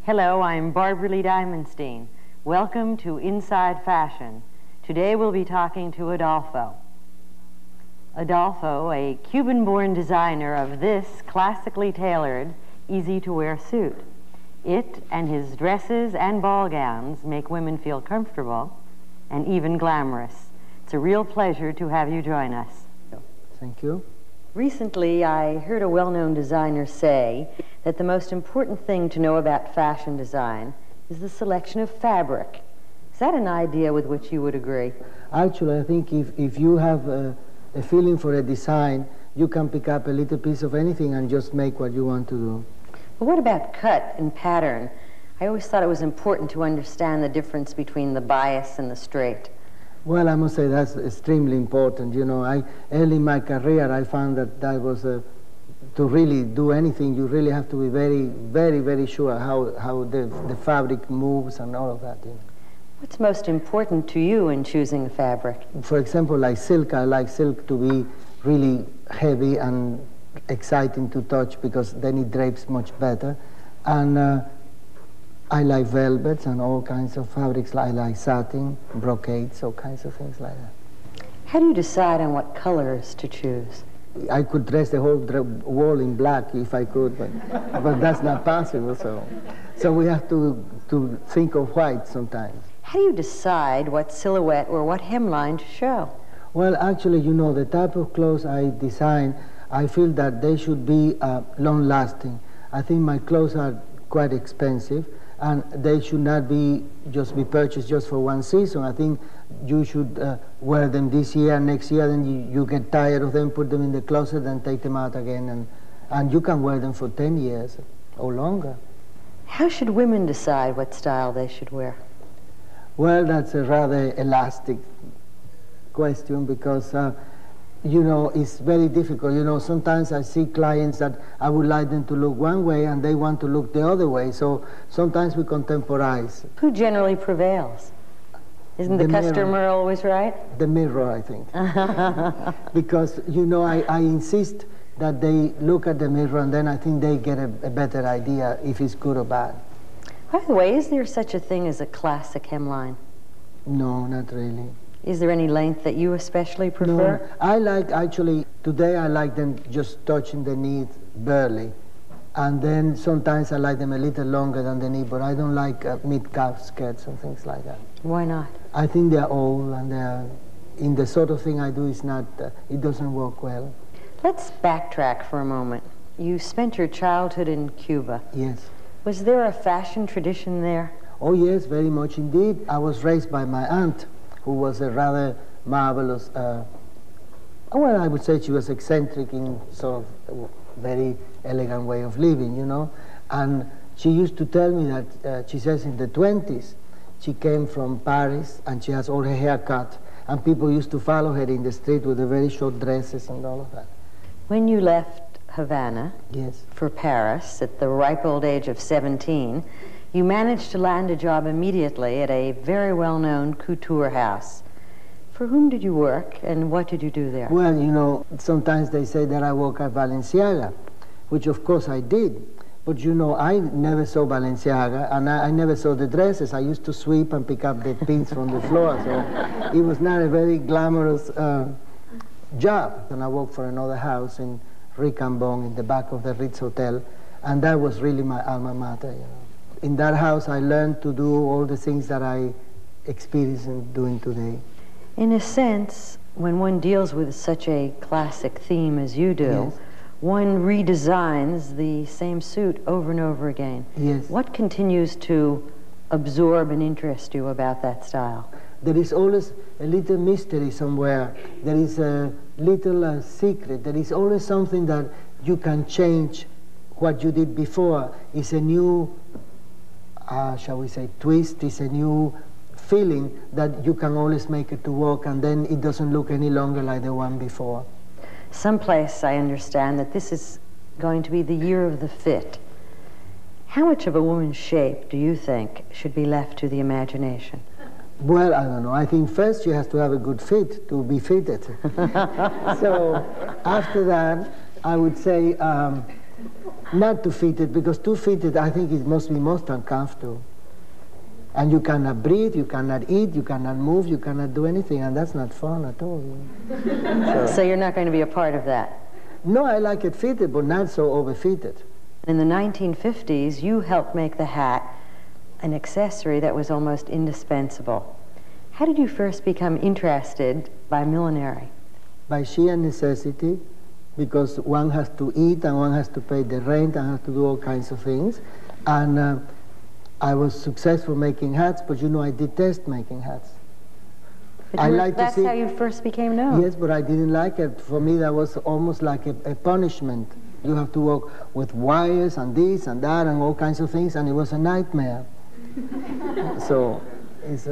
Hello, I'm Barbara Lee Diamondstein. Welcome to Inside Fashion. Today we'll be talking to Adolfo. Adolfo, a Cuban-born designer of this classically tailored, easy-to-wear suit. It and his dresses and ball gowns make women feel comfortable and even glamorous. It's a real pleasure to have you join us. Thank you. Recently, I heard a well-known designer say that the most important thing to know about fashion design is the selection of fabric. Is that an idea with which you would agree? Actually, I think if you have a feeling for a design, you can pick up a little piece of anything and just make what you want to do. But what about cut and pattern? I always thought it was important to understand the difference between the bias and the straight. Well, I must say that's extremely important. You know, early in my career, I found that was to really do anything, you really have to be very, very, very sure how the fabric moves and all of that. You know. What's most important to you in choosing a fabric? For example, like silk, I like silk to be really heavy and exciting to touch because then it drapes much better. And I like velvets and all kinds of fabrics. I like satin, brocades, all kinds of things like that. How do you decide on what colors to choose? I could dress the whole wall in black if I could, but that's not possible. So we have to think of white sometimes. How do you decide what silhouette or what hemline to show? Well, actually, you know, the type of clothes I design, I feel that they should be long-lasting. I think my clothes are quite expensive, and they should not be purchased just for one season. I think you should wear them this year, next year, then you get tired of them, put them in the closet and take them out again, and you can wear them for 10 years or longer. How should women decide what style they should wear? Well, that's a rather elastic question because you know, it's very difficult. You know, sometimes I see clients that I would like them to look one way and they want to look the other way. So sometimes we contemporize. Who generally prevails? Isn't the customer always right? The mirror, I think. Because, you know, I insist that they look at the mirror and then I think they get a better idea if it's good or bad. By the way, is there such a thing as a classic hemline? No, not really. Is there any length that you especially prefer? No, I like, actually, today I like them just touching the knee barely. And then sometimes I like them a little longer than the knee, but I don't like mid-calf skirts and things like that. Why not? I think they're old and they're, in the sort of thing I do, it's not, it doesn't work well. Let's backtrack for a moment. You spent your childhood in Cuba. Yes. Was there a fashion tradition there? Oh yes, very much indeed. I was raised by my aunt, who was a rather marvelous, well, I would say she was eccentric in sort of a very elegant way of living, you know. And she used to tell me that, she says in the 20s, she came from Paris and she has all her hair cut. And people used to follow her in the street with the very short dresses and all of that. When you left Havana yes. for Paris at the ripe old age of 17, you managed to land a job immediately at a very well-known couture house. For whom did you work, and what did you do there? Well, you know, sometimes they say that I work at Balenciaga, which of course I did. But you know, I never saw Balenciaga, and I never saw the dresses. I used to sweep and pick up the pins from the floor, so it was not a very glamorous job. And I worked for another house in Ricambon, in the back of the Ritz Hotel, and that was really my alma mater, you know. In that house, I learned to do all the things that I experience in doing today. In a sense, when one deals with such a classic theme as you do, yes. One redesigns the same suit over and over again. Yes. What continues to absorb and interest you about that style? There is always a little mystery somewhere. There is a little secret. There is always something that you can change what you did before. It's a new shall we say, twist, is a new feeling that you can always make it to work, and then it doesn't look any longer like the one before. Someplace I understand that this is going to be the year of the fit. How much of a woman's shape do you think should be left to the imagination? Well, I don't know. I think first she has to have a good fit to be fitted. So after that, I would say Not two-fitted, because two-fitted, I think it must be most uncomfortable. And you cannot breathe, you cannot eat, you cannot move, you cannot do anything, and that's not fun at all. So you're not going to be a part of that? No, I like it fitted, but not so over-fitted. In the 1950s, you helped make the hat an accessory that was almost indispensable. How did you first become interested by millinery? By sheer necessity, because one has to eat and one has to pay the rent and has to do all kinds of things. And I was successful making hats, but you know, I detest making hats. That's how you first became known? Yes, but I didn't like it. For me, that was almost like a punishment. You have to work with wires and this and that and all kinds of things, and it was a nightmare. So, it's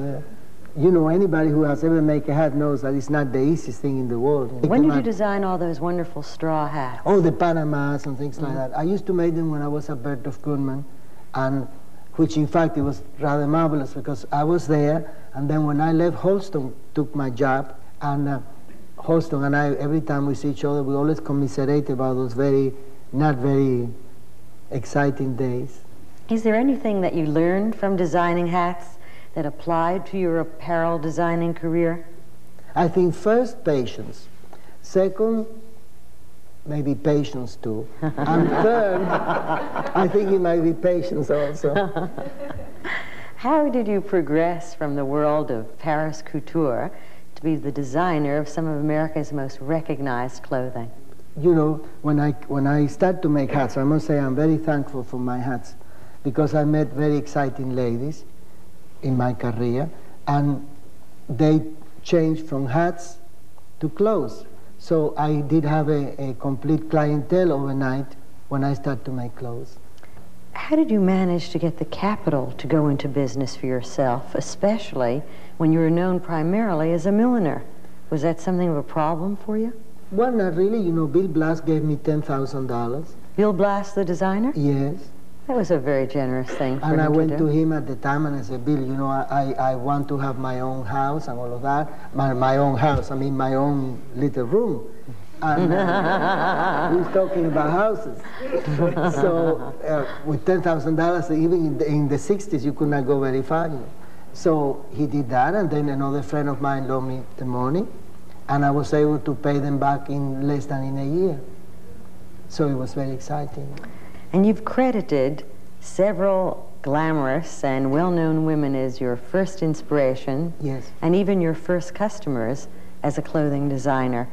you know, anybody who has ever made a hat knows that it's not the easiest thing in the world. When did you design all those wonderful straw hats? Oh, the Panamas and things like that. I used to make them when I was at Bertolf Goodman, and which in fact it was rather marvelous because I was there, and then when I left, Holston took my job, and Holston and I, every time we see each other, we always commiserate about those not very exciting days. Is there anything that you learned from designing hats that applied to your apparel designing career? I think first, patience. Second, maybe patience too. And third, I think it might be patience also. How did you progress from the world of Paris couture to be the designer of some of America's most recognized clothing? You know, when I start to make hats, I must say I'm very thankful for my hats, because I met very exciting ladies in my career, and they changed from hats to clothes. So I did have a complete clientele overnight when I started to make clothes. How did you manage to get the capital to go into business for yourself, especially when you were known primarily as a milliner? Was that something of a problem for you? Well, not really. You know, Bill Blass gave me $10,000. Bill Blass, the designer? Yes. That was a very generous thing for him And I to went do. to him at the time and I said, Bill, you know, I want to have my own house and all of that. My own house, I mean my own little room. And he was talking about houses. So with $10,000, even in the 60s, you could not go very far. You know. So he did that, and then another friend of mine loaned me the money, and I was able to pay them back in less than in a year. So it was very exciting. And you've credited several glamorous and well-known women as your first inspiration, yes, and even your first customers as a clothing designer.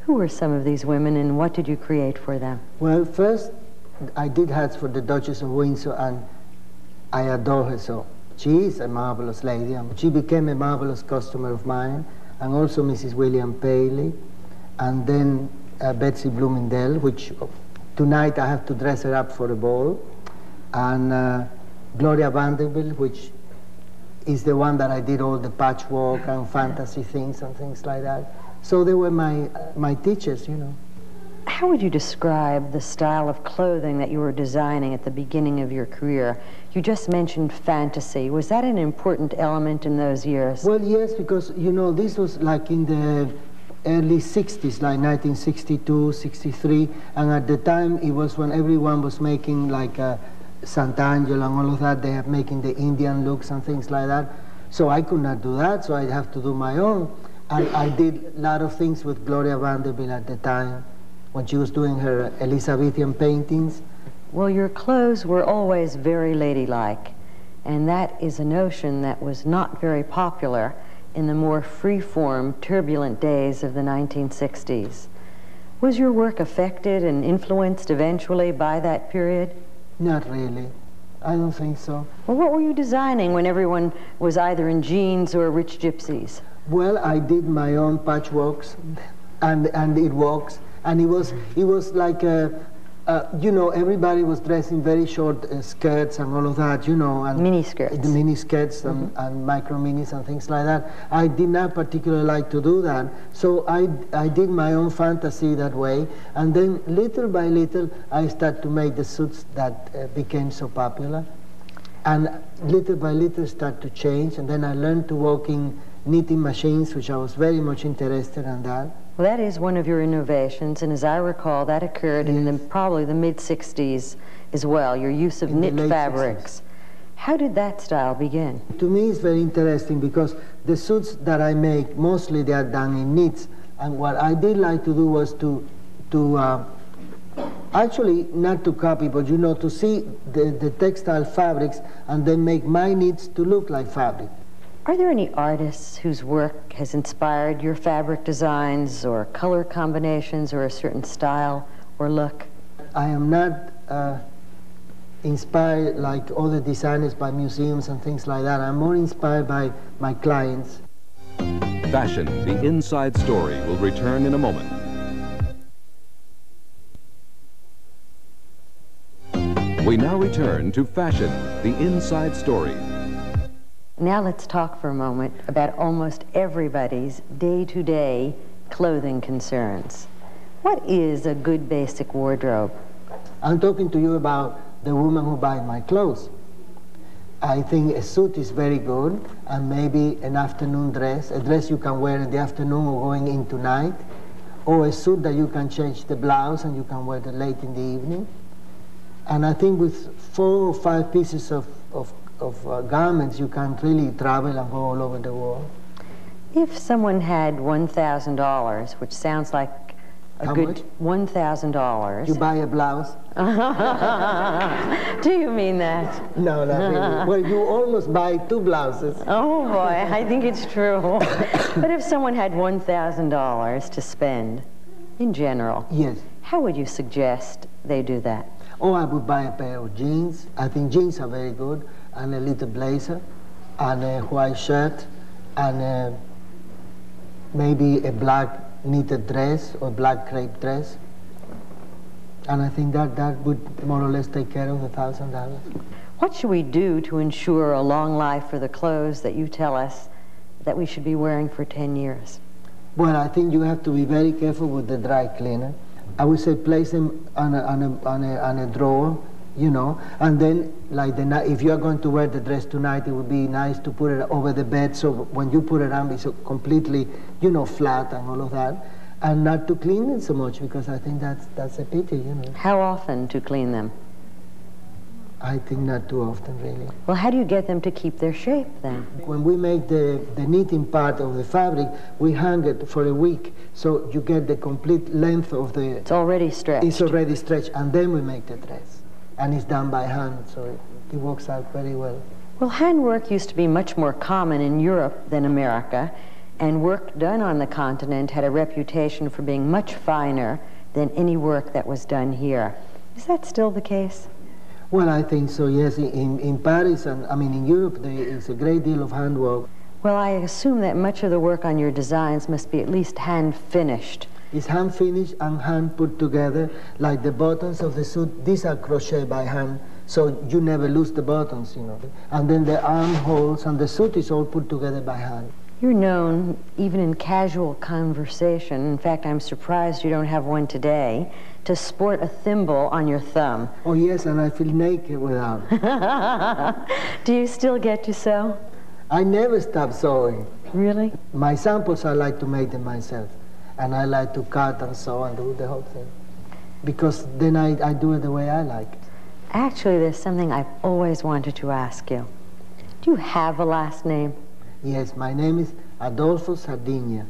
Who were some of these women, and what did you create for them? Well, first, I did hats for the Duchess of Windsor, and I adore her so. She is a marvelous lady, and she became a marvelous customer of mine, and also Mrs. William Paley, and then Betsy Bloomingdale, which tonight I have to dress her up for a ball, and Gloria Vanderbilt, which is the one that I did all the patchwork and fantasy things and things like that. So they were my teachers, you know. How would you describe the style of clothing that you were designing at the beginning of your career? You just mentioned fantasy. Was that an important element in those years? Well, yes, because, you know, this was like in the early 60s, like 1962, 63, and at the time it was when everyone was making like Sant'Angelo and all of that. They were making the Indian looks and things like that. So I could not do that, so I'd have to do my own. And I did a lot of things with Gloria Vanderbilt at the time, when she was doing her Elizabethan paintings. Well, your clothes were always very ladylike, and that is a notion that was not very popular in the more free-form, turbulent days of the 1960s. Was your work affected and influenced eventually by that period? Not really. I don't think so. Well, what were you designing when everyone was either in jeans or rich gypsies? Well, I did my own patchworks, and it works. And it was like, you know, everybody was dressing very short skirts and all of that, you know. And mini skirts. The mini skirts and micro minis and things like that. I did not particularly like to do that. So I did my own fantasy that way. And then little by little, I started to make the suits that became so popular. And little by little started to change. And then I learned to work in knitting machines, which I was very much interested in that. Well, that is one of your innovations, and as I recall, that occurred in probably the mid-'60s as well, your use of knit fabrics. 60s. How did that style begin? To me, it's very interesting because the suits that I make, mostly they are done in knits, and what I did like to do was to actually not to copy, but you know, to see the textile fabrics and then make my knits to look like fabric. Are there any artists whose work has inspired your fabric designs or color combinations or a certain style or look? I am not inspired like other designers by museums and things like that. I'm more inspired by my clients. Fashion, the inside story, will return in a moment. We now return to Fashion, the inside story. Now let's talk for a moment about almost everybody's day-to-day clothing concerns. What is a good basic wardrobe? I'm talking to you about the woman who buys my clothes. I think a suit is very good, and maybe an afternoon dress, a dress you can wear in the afternoon or going into night, or a suit that you can change the blouse and you can wear it late in the evening. And I think with 4 or 5 pieces of garments, you can really travel and go all over the world. If someone had $1,000, which sounds like How much? $1,000. You buy a blouse? Do you mean that? No, not really. Well, you almost buy 2 blouses. Oh boy, I think it's true. But if someone had $1,000 to spend, in general, yes, how would you suggest they do that? Oh, I would buy a pair of jeans. I think jeans are very good, and a little blazer, and a white shirt, and maybe a black knitted dress or black crepe dress. And I think that would more or less take care of the $1,000. What should we do to ensure a long life for the clothes that you tell us that we should be wearing for 10 years? Well, I think you have to be very careful with the dry cleaner. I would say place them on a drawer, you know, and then like if you are going to wear the dress tonight, it would be nice to put it over the bed so when you put it on, it's completely, you know, flat and all of that, and not to clean it so much because I think that's a pity, you know. How often to clean them? I think not too often, really. Well, how do you get them to keep their shape, then? When we make the knitting part of the fabric, we hang it for a week, so you get the complete length of the... It's already stretched. It's already stretched, and then we make the dress. And it's done by hand, so it works out very well. Well, handwork used to be much more common in Europe than America, and work done on the continent had a reputation for being much finer than any work that was done here. Is that still the case? Well, I think so, yes. In Paris, and I mean in Europe, there is a great deal of handwork. Well, I assume that much of the work on your designs must be at least hand-finished. It's hand-finished and hand-put together, like the buttons of the suit. These are crocheted by hand, so you never lose the buttons, you know. And then the armholes and the suit is all put together by hand. You're known, even in casual conversation, in fact, I'm surprised you don't have one today, to sport a thimble on your thumb. Oh, yes, and I feel naked without. Do you still get to sew? I never stop sewing. Really? My samples, I like to make them myself. And I like to cut and sew and do the whole thing. Because then I do it the way I like it. Actually, there's something I've always wanted to ask you. Do you have a last name? Yes, my name is Adolfo Sardinia.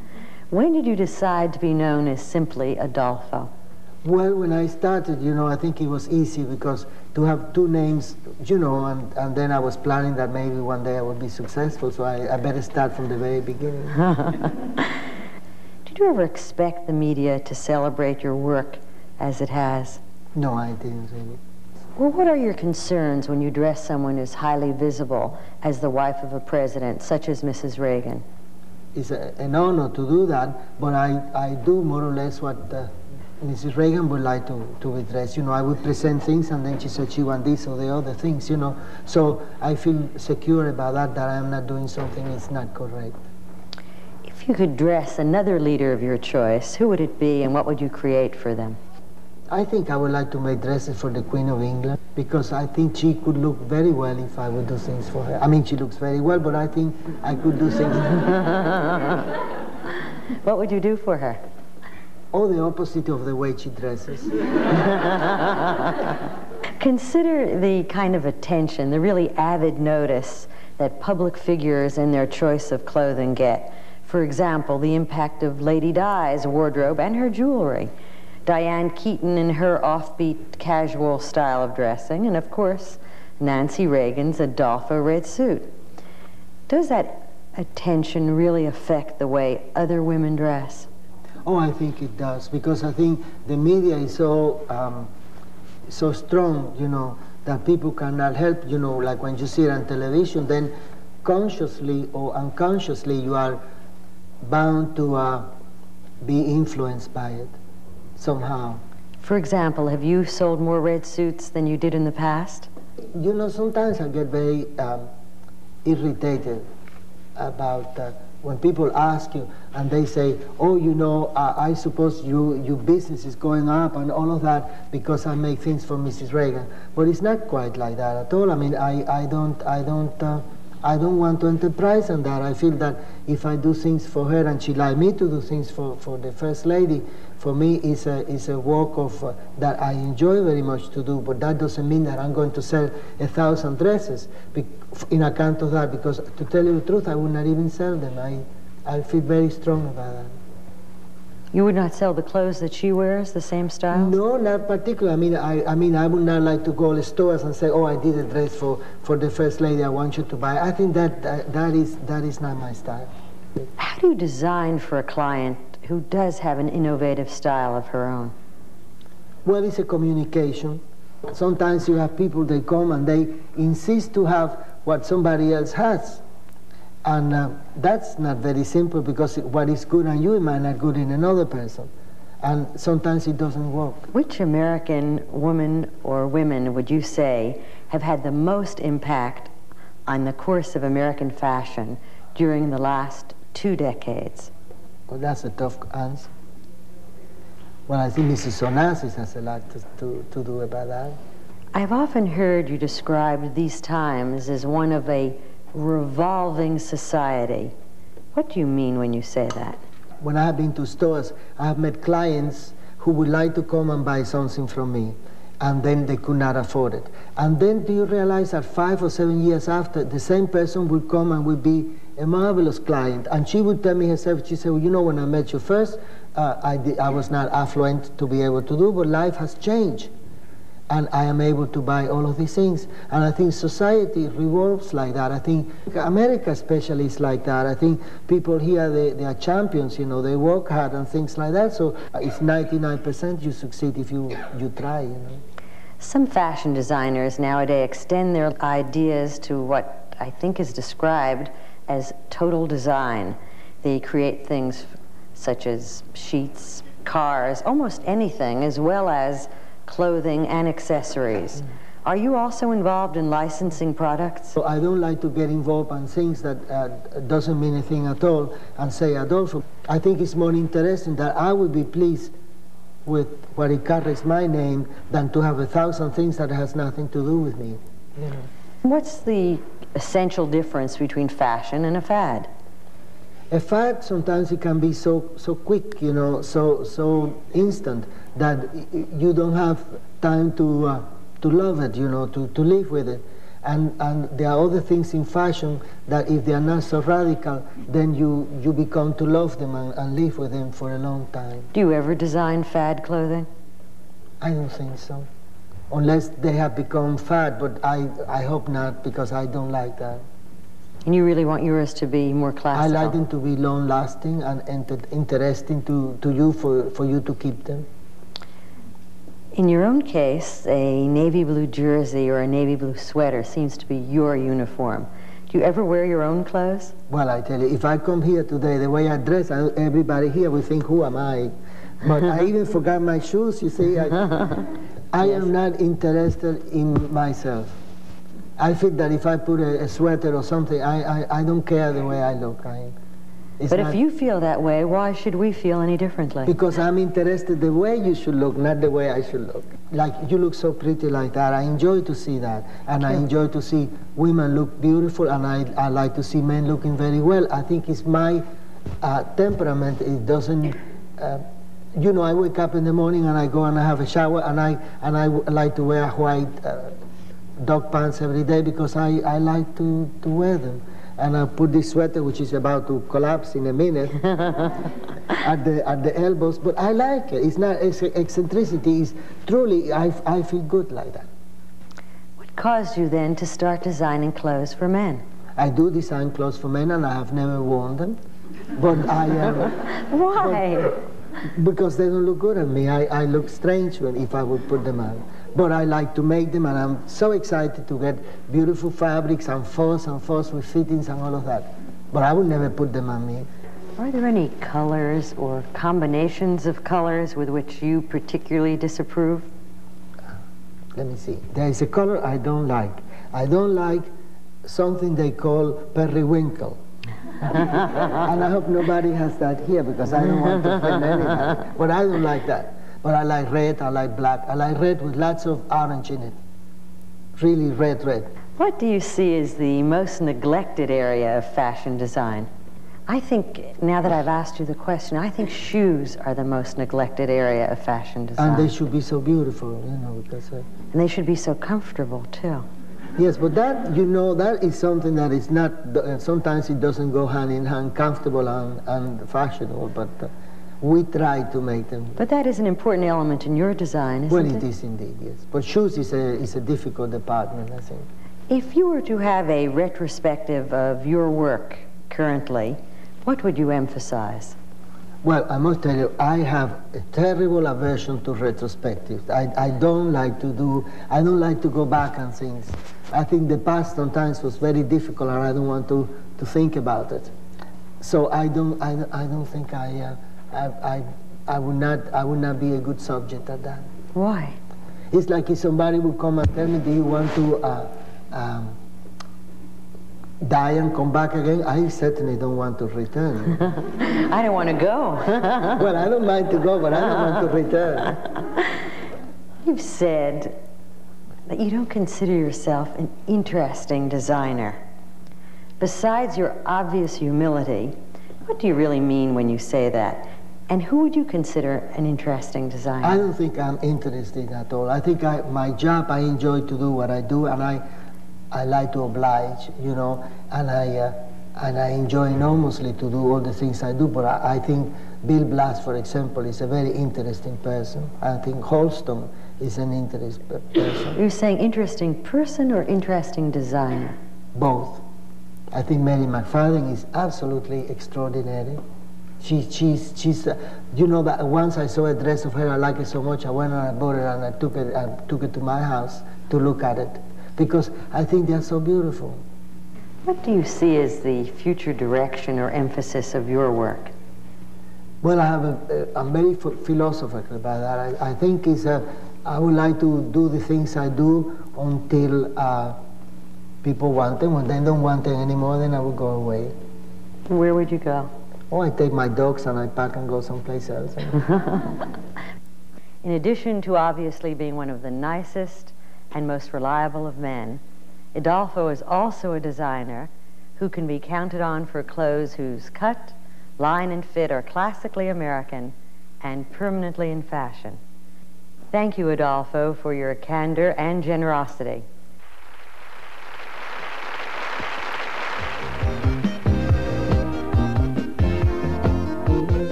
When did you decide to be known as simply Adolfo? Well, when I started, you know, I think it was easy because to have 2 names, you know, and then I was planning that maybe one day I would be successful, so I better start from the very beginning. Did you ever expect the media to celebrate your work as it has? No, I didn't really. Well, what are your concerns when you dress someone as highly visible as the wife of a president, such as Mrs. Reagan? It's an honor to do that, but I do more or less what Mrs. Reagan would like to be dressed. You know, I would present things and then she said she wants this or the other things, you know. So I feel secure about that I am not doing something that's not correct. If you could dress another leader of your choice, who would it be and what would you create for them? I think I would like to make dresses for the Queen of England because I think she could look very well if I would do things for her. I mean, she looks very well, but I think I could do things. What would you do for her? or the opposite of the way she dresses. Consider the kind of attention, the really avid notice that public figures in their choice of clothing get. For example, the impact of Lady Di's wardrobe and her jewelry, Diane Keaton in her offbeat casual style of dressing, and of course, Nancy Reagan's Adolfo red suit. Does that attention really affect the way other women dress? Oh, I think it does, because I think the media is so strong, you know, that people cannot help, you know, like when you see it on television, then consciously or unconsciously you are bound to be influenced by it somehow. For example, have you sold more red suits than you did in the past? You know, sometimes I get very irritated about when people ask you and they say, oh, you know, I suppose your business is going up and all of that because I make things for Mrs. Reagan. But it's not quite like that at all. I mean, I don't want to enterprise on that. I feel that if I do things for her and she like me to do things for the First Lady, for me it's a work of that I enjoy very much to do, but that doesn't mean that I'm going to sell 1,000 dresses in account of that, because to tell you the truth, I would not even sell them. I feel very strong about that. You would not sell the clothes that she wears, the same style? No, not particularly. I mean, I would not like to go to stores and say, oh, I did a dress for the First Lady, I want you to buy. I think that is not my style. How do you design for a client who does have an innovative style of her own? Well, it's a communication. Sometimes you have people, they come and they insist to have what somebody else has. And that's not very simple, because what is good on you, it might not good in another person. And sometimes it doesn't work. Which American woman or women would you say have had the most impact on the course of American fashion during the last 2 decades? Well, that's a tough answer. Well, I think Mrs. Onassis has a lot to do about that. I've often heard you describe these times as one of a revolving society. What do you mean when you say that? When I have been to stores, I have met clients who would like to come and buy something from me, and then they could not afford it. And then do you realize that 5 or 7 years after, the same person will come and will be a marvelous client, and she would tell me herself, she said, well, you know, when I met you first, I was not affluent to be able to do, but life has changed. And I am able to buy all of these things. And I think society revolves like that. I think America especially is like that. I think people here, they are champions, you know, they work hard and things like that. So it's 99% you succeed if you try, you know. Some fashion designers nowadays extend their ideas to what I think is described as total design. They create things such as sheets, cars, almost anything, as well as clothing and accessories. Are you also involved in licensing products? So I don't like to get involved in things that doesn't mean anything at all and say, Adolfo. I think it's more interesting that I would be pleased with what it carries my name than to have 1,000 things that has nothing to do with me. You know. What's the essential difference between fashion and a fad? A fad, sometimes it can be so quick, you know, so instant that you don't have time to love it, you know, to live with it. And there are other things in fashion that if they are not so radical, then you become to love them and live with them for a long time. Do you ever design fad clothing? I don't think so. Unless they have become fad, but I hope not, because I don't like that. And you really want yours to be more classical? I like them to be long-lasting and interesting to you for you to keep them. In your own case, a navy blue jersey or a navy blue sweater seems to be your uniform. Do you ever wear your own clothes? Well, I tell you, if I come here today, the way I dress, everybody here will think, who am I? But I even forgot my shoes, you see. I am not interested in myself. I feel that if I put a sweater or something, I don't care the way I look. But if you feel that way, why should we feel any differently? Because I'm interested the way you should look, not the way I should look. Like, you look so pretty like that. I enjoy to see that. And I enjoy to see women look beautiful, and I like to see men looking very well. I think it's my temperament. It doesn't, you know, I wake up in the morning and I go and I have a shower, and I like to wear white dog pants every day because I like to wear them. And I put this sweater, which is about to collapse in a minute, at the elbows. But I like it. It's not eccentricity. It's truly, I feel good like that. What caused you then to start designing clothes for men? I do design clothes for men, and I have never worn them. But Why? Because they don't look good on me. I look strange if I would put them on. But I like to make them, and I'm so excited to get beautiful fabrics and furs with fittings and all of that. But I would never put them on me. Are there any colors or combinations of colors with which you particularly disapprove? Let me see. There is a color I don't like. I don't like something they call periwinkle. And I hope nobody has that here, because I don't want to offend anybody. But I don't like that. But I like red, I like black. I like red with lots of orange in it. Really red. What do you see as the most neglected area of fashion design? I think, now that I've asked you the question, I think shoes are the most neglected area of fashion design. And they should be so beautiful, you know, because... and they should be so comfortable, too. Yes, but that, you know, that is something that is not... sometimes it doesn't go hand in hand, comfortable and fashionable, but... we try to make them. But that is an important element in your design, isn't it? Well, it is indeed, yes. But shoes is a difficult department, I think. If you were to have a retrospective of your work currently, what would you emphasize? Well, I must tell you, I have a terrible aversion to retrospectives. I don't like to go back on things. I think the past sometimes was very difficult, and I don't want to think about it. So I don't think I would not be a good subject at that. Why? It's like if somebody would come and tell me, do you want to die and come back again? I certainly don't want to return. I don't want to go. Well, I don't mind to go, but I don't want to return. You've said that you don't consider yourself an interesting designer. Besides your obvious humility, what do you really mean when you say that? And who would you consider an interesting designer? I don't think I'm interested at all. I think my job, I enjoy to do what I do, and I like to oblige, you know, and I enjoy enormously to do all the things I do. But I think Bill Blass, for example, is a very interesting person. I think Holston is an interesting person. You're saying interesting person or interesting designer? Both. I think Mary McFadden is absolutely extraordinary. She's you know, that once I saw a dress of her, I liked it so much, I went and I bought it, and I took it to my house to look at it, because I think they're so beautiful. What do you see as the future direction or emphasis of your work? Well, I'm very philosophical about that. I think I would like to do the things I do until people want them. When they don't want them anymore, then I will go away. Where would you go? Oh, I take my dogs and I pack and go someplace else. In addition to obviously being one of the nicest and most reliable of men, Adolfo is also a designer who can be counted on for clothes whose cut, line, and fit are classically American and permanently in fashion. Thank you, Adolfo, for your candor and generosity.